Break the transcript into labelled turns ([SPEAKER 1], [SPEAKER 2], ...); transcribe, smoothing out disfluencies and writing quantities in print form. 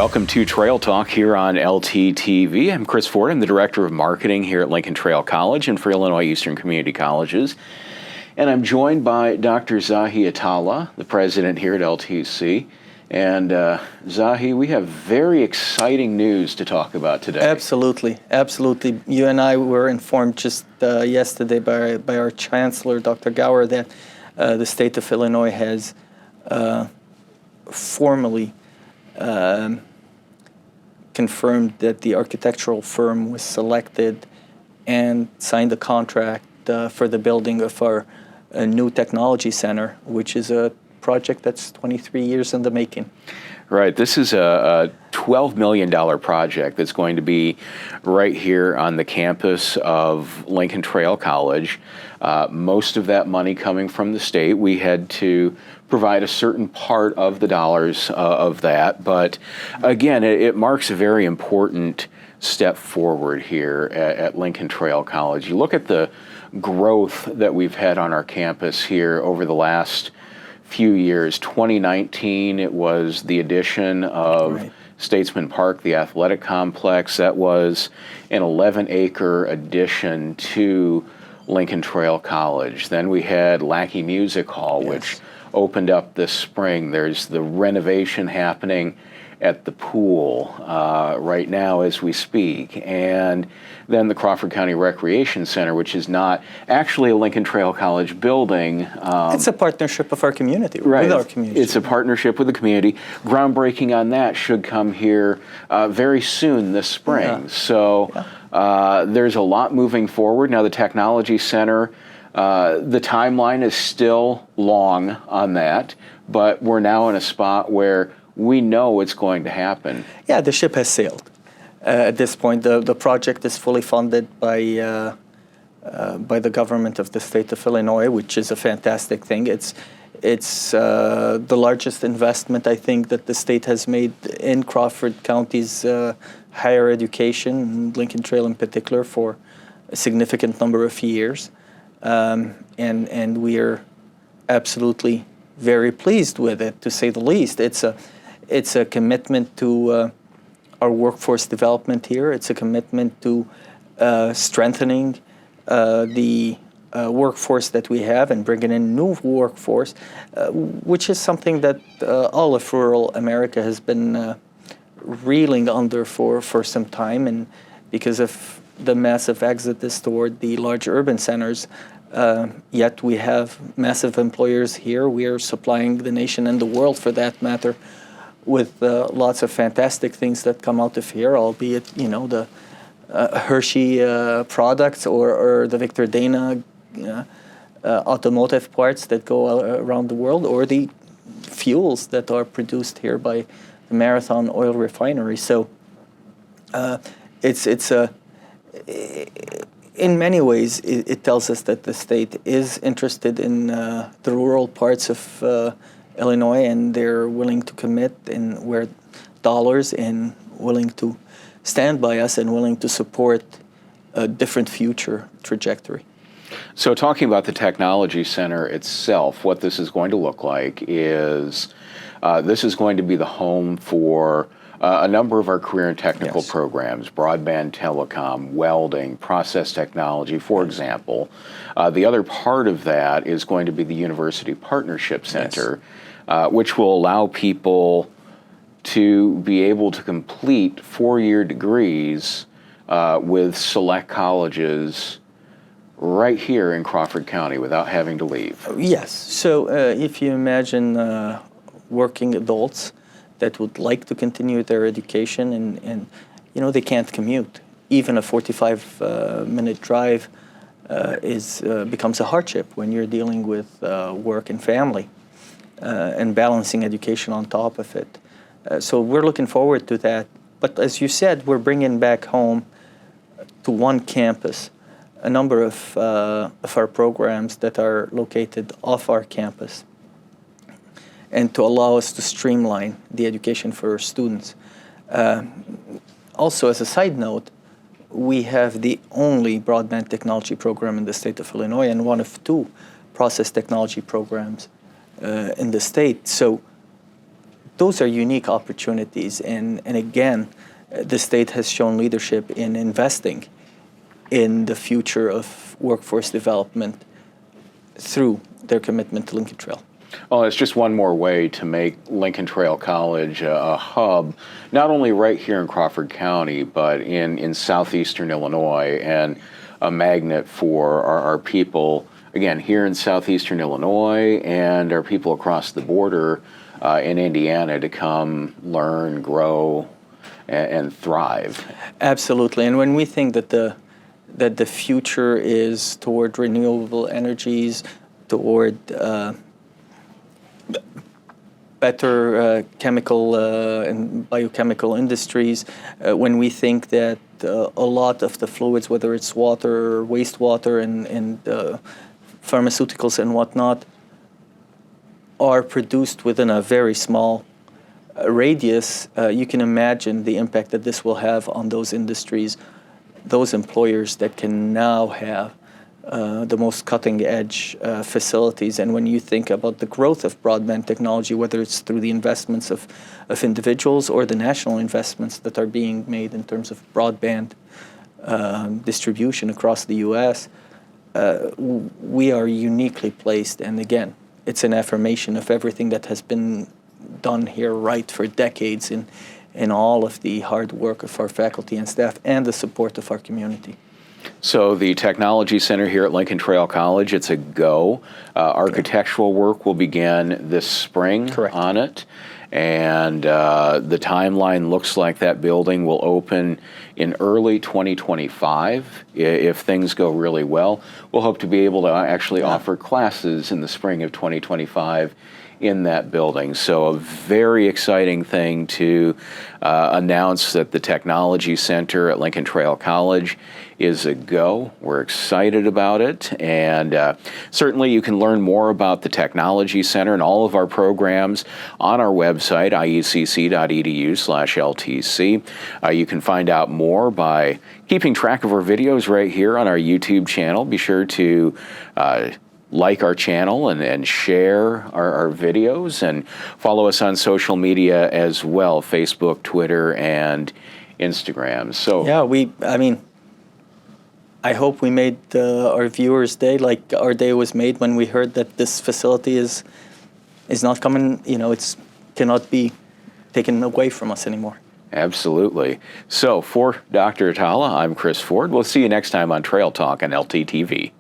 [SPEAKER 1] Welcome to Trail Talk here on LTTV. I'm Chris Forde. I'm the Director of Marketing here at Lincoln Trail College and for Illinois Eastern Community Colleges. And I'm joined by Dr. Zahi Atallah, the President here at LTC. And Zahi, we have very exciting news to talk about today.
[SPEAKER 2] Absolutely, absolutely. You and I were informed just yesterday by our Chancellor, Dr. Gower, that the state of Illinois has formally confirmed that the architectural firm was selected and signed a contract for the building of our new technology center, which is a project that's 23 years in the making.
[SPEAKER 1] Right. This is a $12 million project that's going to be right here on the campus of Lincoln Trail College. Most of that money coming from the state. We had to provide a certain part of the dollars of that. But again, it marks a very important step forward here at Lincoln Trail College. You look at the growth that we've had on our campus here over the last few years. 2019, it was the addition of Statesman Park, the athletic complex. That was an 11-acre addition to Lincoln Trail College. Then we had Lackey Music Hall, which opened up this spring. There's the renovation happening at the pool right now as we speak. And then the Crawford County Recreation Center, which is not actually a Lincoln Trail College building.
[SPEAKER 2] It's a partnership of our community,
[SPEAKER 1] with
[SPEAKER 2] our community.
[SPEAKER 1] It's a partnership with the community. Groundbreaking on that should come here very soon this spring. So there's a lot moving forward. Now the Technology Center, the timeline is still long on that, but we're now in a spot where we know it's going to happen. Yeah,
[SPEAKER 2] the ship has sailed. At this point, the project is fully funded by the government of the state of Illinois, which is a fantastic thing. It's the largest investment, I think, that the state has made in Crawford County's higher education, Lincoln Trail in particular, for a significant number of years. And we are absolutely very pleased with it, to say the least. It's a commitment to our workforce development here. It's a commitment to strengthening the workforce that we have and bringing in new workforce, which is something that all of rural America has been reeling under for some time. And because of the massive exodus toward the large urban centers, yet we have massive employers here. We are supplying the nation and the world, for that matter, with lots of fantastic things that come out of here, albeit, the Hershey products or the Victor Dana automotive parts that go around the world, or the fuels that are produced here by the Marathon Oil Refinery. So in many ways, it tells us that the state is interested in the rural parts of Illinois, and they're willing to commit and dollars and willing to stand by us and willing to support a different future trajectory.
[SPEAKER 1] So talking about the Technology Center itself, what this is going to look like is this is going to be the home for a number of our career and technical programs, Broadband Telecom, Welding, Process Technology, for example. The other part of that is going to be the University Partnership Center, which will allow people to be able to complete 4-year degrees with select colleges right here in Crawford County without having to leave.
[SPEAKER 2] Yes. So if you imagine working adults that would like to continue their education and they can't commute. Even a 45-minute drive becomes a hardship when you're dealing with work and family and balancing education on top of it. So we're looking forward to that. But as you said, we're bringing back home to one campus a number of our programs that are located off our campus, and to allow us to streamline the education for our students. Also, as a side note, we have the only broadband technology program in the state of Illinois and one of 2 process technology programs in the state. So those are unique opportunities. And again, the state has shown leadership in investing in the future of workforce development through their commitment to Lincoln Trail.
[SPEAKER 1] Well, it's just one more way to make Lincoln Trail College a hub, not only right here in Crawford County, but in southeastern Illinois, and a magnet for our people, again, here in southeastern Illinois, and our people across the border in Indiana to come learn, grow, and thrive.
[SPEAKER 2] Absolutely. And when we think that the future is toward renewable energies, toward better chemical and biochemical industries, when we think that a lot of the fluids, whether it's water or wastewater and pharmaceuticals and whatnot, are produced within a very small radius, you can imagine the impact that this will have on those industries, those employers that can now have the most cutting-edge facilities. And when you think about the growth of broadband technology, whether it's through the investments of individuals or the national investments that are being made in terms of broadband distribution across the U.S., we are uniquely placed. And again, it's an affirmation of everything that has been done here right for decades in all of the hard work of our faculty and staff and the support of our community.
[SPEAKER 1] So the Technology Center here at Lincoln Trail College, it's a go. Architectural work will begin this spring.
[SPEAKER 2] Correct.
[SPEAKER 1] On it. And the timeline looks like that building will open in early 2025 if things go really well. We'll hope to be able to actually offer classes in the spring of 2025 in that building. So a very exciting thing to announce that the Technology Center at Lincoln Trail College is a go. We're excited about it, and certainly you can learn more about the Technology Center and all of our programs on our website, iecc.edu/LTC. You can find out more by keeping track of our videos right here on our YouTube channel. Be sure to like our channel and share our videos, and follow us on social media as well, Facebook, Twitter, and Instagram. So
[SPEAKER 2] yeah, I hope we made our viewers' day like our day was made when we heard that this facility is not coming, it's cannot be taken away from us anymore.
[SPEAKER 1] Absolutely. So for Dr. Atallah, I'm Chris Forde. We'll see you next time on Trail Talk on LTTV.